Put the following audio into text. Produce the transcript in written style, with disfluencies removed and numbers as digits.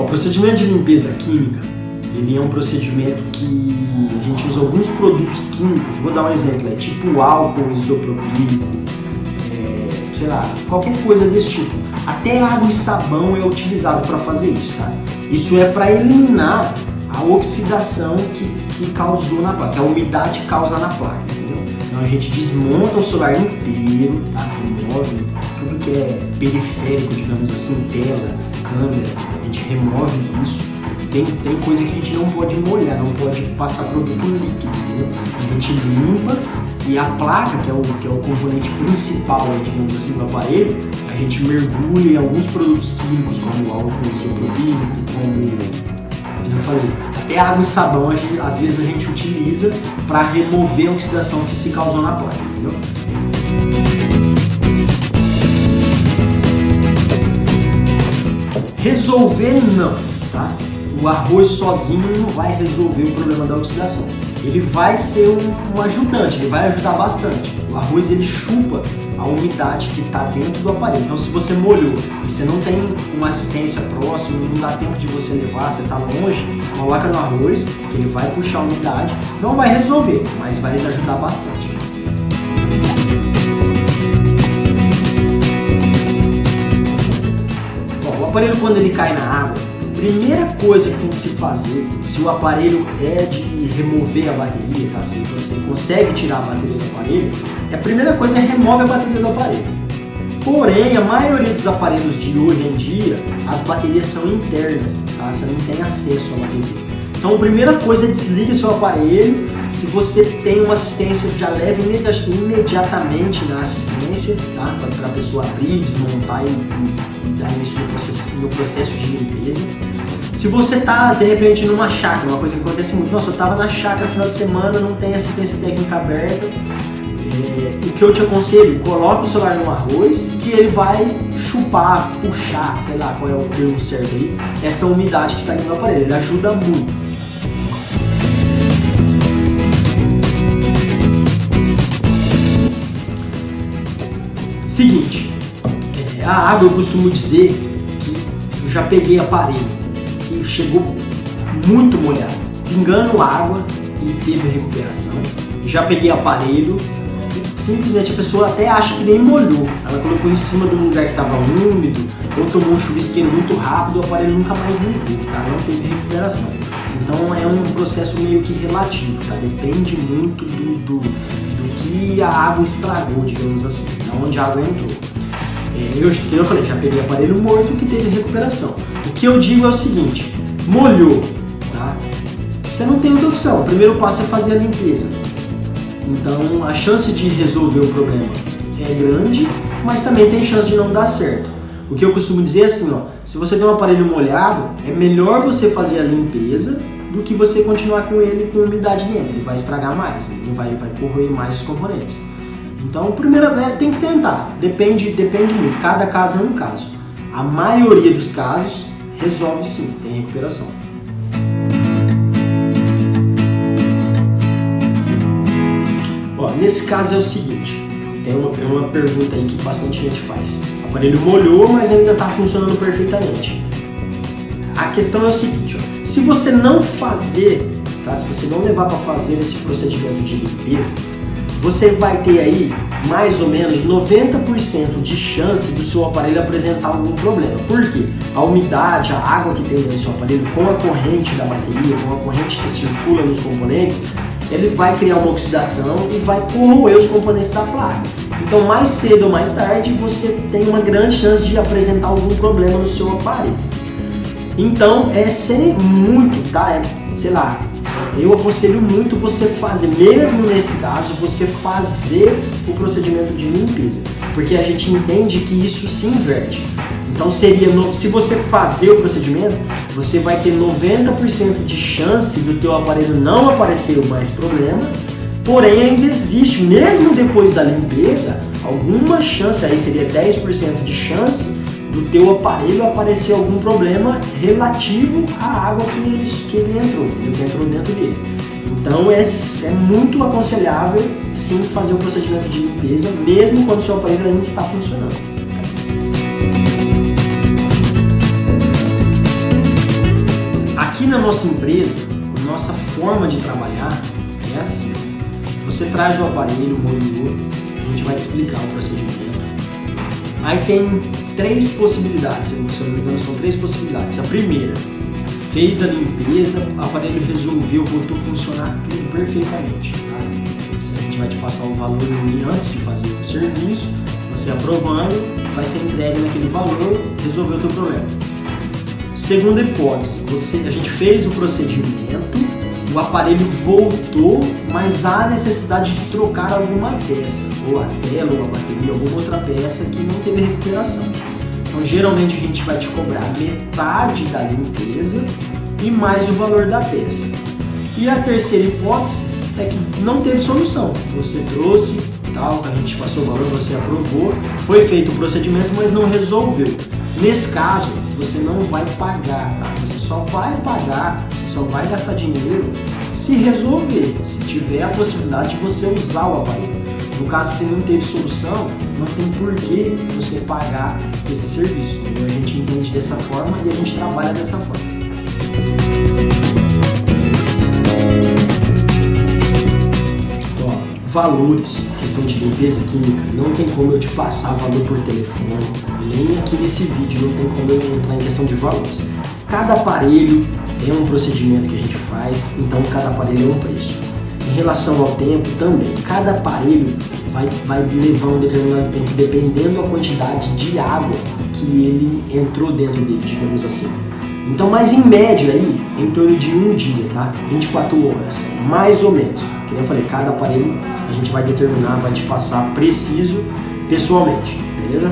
O procedimento de limpeza química, ele é um procedimento que a gente usa alguns produtos químicos. Vou dar um exemplo, tipo álcool isopropílico, sei lá, qualquer coisa desse tipo. Até água e sabão é utilizado para fazer isso, tá? Isso é para eliminar a oxidação que causou na placa, que a umidade causa na placa, entendeu? Então a gente desmonta o solar inteiro, tá? Remove tudo que é periférico, digamos assim, tela, câmera, a gente remove isso. Tem coisa que a gente não pode molhar, não pode passar produto líquido, entendeu? A gente limpa e a placa, que é o componente principal, digamos assim, do aparelho, a gente mergulha em alguns produtos químicos, como álcool isopropílico, como eu falei, até água e sabão, às vezes a gente utiliza para remover a oxidação que se causou na placa, entendeu? Resolver não, tá? O arroz sozinho não vai resolver o problema da oxidação. Ele vai ser um ajudante, ele vai ajudar bastante. O arroz ele chupa a umidade que está dentro do aparelho. Então se você molhou e você não tem uma assistência próxima, não dá tempo de você levar, você está longe, coloca no arroz, que ele vai puxar a umidade. Não vai resolver, mas vai te ajudar bastante. Bom, o aparelho quando ele cai na água, primeira coisa que tem que se fazer, se o aparelho é de remover a bateria, tá? Se você consegue tirar a bateria do aparelho, a primeira coisa é remove a bateria do aparelho. Porém, a maioria dos aparelhos de hoje em dia, as baterias são internas, tá? Você não tem acesso à bateria. Então, a primeira coisa é desliga seu aparelho. Se você tem uma assistência, já leve imediatamente na assistência, tá? Para a pessoa abrir, desmontar e dar início no processo de limpeza. Se você está, de repente, numa chácara, uma coisa que acontece muito, nossa, eu estava na chácara no final de semana, não tem assistência técnica aberta, o que eu te aconselho, coloca o celular no arroz, que ele vai chupar, puxar, sei lá qual é o termo certo aí, essa umidade que está aqui no aparelho, ele ajuda muito. Seguinte, a água eu costumo dizer que eu já peguei aparelho que chegou muito molhado, pingando água e teve recuperação. Já peguei aparelho que simplesmente a pessoa até acha que nem molhou, ela colocou em cima de um lugar que estava úmido ou tomou um chuvisqueiro muito rápido, o aparelho nunca mais limpou, tá? Não teve recuperação. Então é um processo meio que relativo, tá? Depende muito do que a água estragou, digamos assim, de onde a água entrou. Eu falei, já peguei aparelho morto que teve recuperação. O que eu digo é o seguinte, molhou, tá? Você não tem outra opção, o primeiro passo é fazer a limpeza. Então a chance de resolver o problema é grande, mas também tem chance de não dar certo. O que eu costumo dizer é assim, ó, se você tem um aparelho molhado, é melhor você fazer a limpeza do que você continuar com ele com umidade dentro. Ele vai estragar mais, ele vai corroer mais os componentes. Então, primeiro tem que tentar, depende muito, cada caso é um caso. A maioria dos casos resolve sim, tem recuperação. Ó, nesse caso é o seguinte, tem uma pergunta aí que bastante gente faz. O aparelho molhou, mas ainda está funcionando perfeitamente. A questão é o seguinte, ó, se você não fazer, tá? Se você não levar para fazer esse procedimento de limpeza, você vai ter aí mais ou menos 90% de chance do seu aparelho apresentar algum problema. Por quê? A umidade, a água que tem no seu aparelho, com a corrente da bateria, com a corrente que circula nos componentes, ele vai criar uma oxidação e vai corroer os componentes da placa. Então, mais cedo ou mais tarde, você tem uma grande chance de apresentar algum problema no seu aparelho. Então, sem muito, tá? Sei lá, eu aconselho muito você fazer, mesmo nesse caso, você fazer o procedimento de limpeza, porque a gente entende que isso se inverte. Então se você fazer o procedimento, você vai ter 90% de chance do teu aparelho não aparecer mais problema, porém ainda existe, mesmo depois da limpeza, alguma chance, aí seria 10% de chance do teu aparelho aparecer algum problema relativo à água que ele entrou, que entrou dentro dele. Então é muito aconselhável sim fazer o procedimento de limpeza, mesmo quando o seu aparelho ainda está funcionando. nossa empresa, a nossa forma de trabalhar é assim. Você traz o aparelho, molhou, a gente vai te explicar o procedimento. Aí tem 3 possibilidades, se eu não me engano são 3 possibilidades. A primeira, fez a limpeza, o aparelho resolveu, voltou a funcionar tudo perfeitamente. Tá? A gente vai te passar o valor antes de fazer o serviço, você aprovando, vai ser entregue naquele valor, resolveu o teu problema. Segunda hipótese, a gente fez o procedimento, o aparelho voltou, mas há necessidade de trocar alguma peça, ou a tela, ou a bateria, alguma outra peça que não teve recuperação. Então, geralmente a gente vai te cobrar metade da limpeza e mais o valor da peça. E a terceira hipótese é que não teve solução. Você trouxe, tal, a gente passou o valor, você aprovou, foi feito o procedimento, mas não resolveu. Nesse caso, você não vai pagar, tá? Você só vai pagar, você só vai gastar dinheiro se resolver, se tiver a possibilidade de você usar o aparelho. No caso, se não teve solução, não tem por que você pagar esse serviço. Entendeu? A gente entende dessa forma e a gente trabalha dessa forma. Ó, valores, questão de limpeza química, não tem como eu te passar valor por telefone, nem aqui nesse vídeo não tem como eu entrar em questão de valores. Cada aparelho é um procedimento que a gente faz, então cada aparelho é um preço. Em relação ao tempo também, cada aparelho vai levar um determinado tempo, dependendo da quantidade de água que ele entrou dentro dele, digamos assim. Então, mas em média aí, em torno de um dia, tá? 24 horas, mais ou menos. Como eu falei, cada aparelho a gente vai determinar, vai te passar preciso, pessoalmente, beleza?